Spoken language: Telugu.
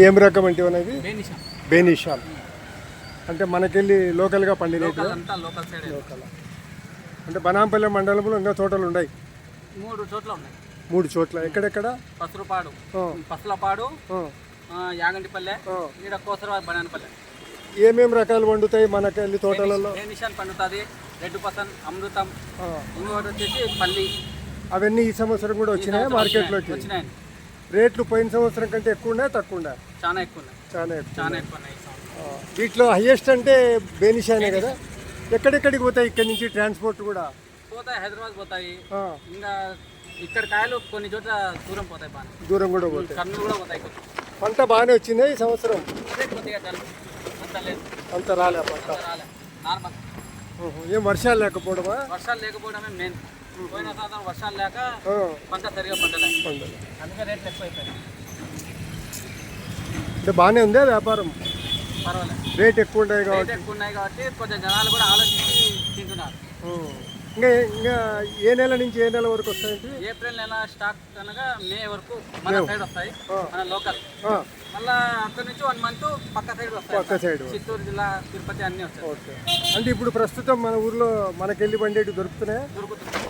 ఏం రకం అంటే అనేది బేనిషా బేనిషాల్ అంటే మనకెళ్ళి లోకల్గా పండినవి లోకల్ అంతా లోకల్ సైడ్ లోకల్ అంటే బనాంపల్లి మండలంలో ఇంకా తోటలు ఉన్నాయి 3 చోట్ల ఉన్నాయి 3 చోట్ల ఎక్కడెక్కడ పసురుపాడు ఆ, పసలపాడు ఆ, యాగంటిపల్లె ఆ. ఈడ కోసరవాడ బనానపల్లె ఏమేం రకాలు పండుతాయి మనకెళ్ళి తోటలలో బేనిషాన్ పండుతుంది రెడ్ పసన్ అమృతం ఆ, ఇంకోటి వచ్చేసి పల్లి అవన్నీ ఈ సంవత్సరం కూడా వచ్చినాయి మార్కెట్లోకి వచ్చినాయండి రేట్లు పోయిన సంవత్సరం కంటే ఎక్కువ ఉన్నాయి తక్కువ ఉన్నాయి చాలా ఎక్కువ ఉన్నాయి చాలా ఎక్కువ చాలా ఎక్కువ ఉన్నాయి ఈ సంవత్సరం. వీటిలో హైయెస్ట్ అంటే బేనిషానే కదా ఎక్కడెక్కడికి పోతాయి ఇక్కడ నుంచి ట్రాన్స్పోర్ట్ కూడా పోతాయి హైదరాబాద్ పోతాయి ఆ, ఇంకా ఇక్కడ కాయలు కొన్ని చోట్ల దూరం పోతాయి బాగా దూరం కూడా పోతాయి కర్నూలు కూడా పోతాయి కొంచెం పంట బాగానే వచ్చింది ఈ సంవత్సరం అదే కొద్దిగా డల్ అంత లేదు అంత రాలే పంట అంత రాలే నార్మల్ ఏం వర్షాలు లేకపోవడమా వర్షాలు లేకపోవడమే మెయిన్ పోయిన సంవత్సరం వర్షాలు లేక ఆ, పంట సరిగా పండలేదు పంటలు అందుకే రేట్లు ఎక్కువైపోయాయి అంటే బాగానే ఉందా వ్యాపారం పర్వాలేదు రేట్ ఎక్కువ ఉంటాయి రేట్ కాబట్టి ఎక్కువ ఉన్నాయి కాబట్టి కొంచెం జనాలు కూడా ఆలోచించి తింటున్నారు ఇంకా ఇంకా ఏ నెల నుంచి ఏ నెల వరకు వస్తాయంటే ఏప్రిల్ నెల స్టార్ట్ అనగా మే వరకు మన సైడ్ వస్తాయి మన లోకల్ మళ్ళా అక్కడ నుంచి 1 మంత్ పక్క సైడ్ పక్క వస్తాయి సైడ్ చిత్తూరు జిల్లా తిరుపతి అన్నీ వస్తాయి ఓకే అంటే ఇప్పుడు ప్రస్తుతం మన ఊర్లో మనకెళ్ళి పండేటి దొరుకుతున్నాయా దొరుకుతుంది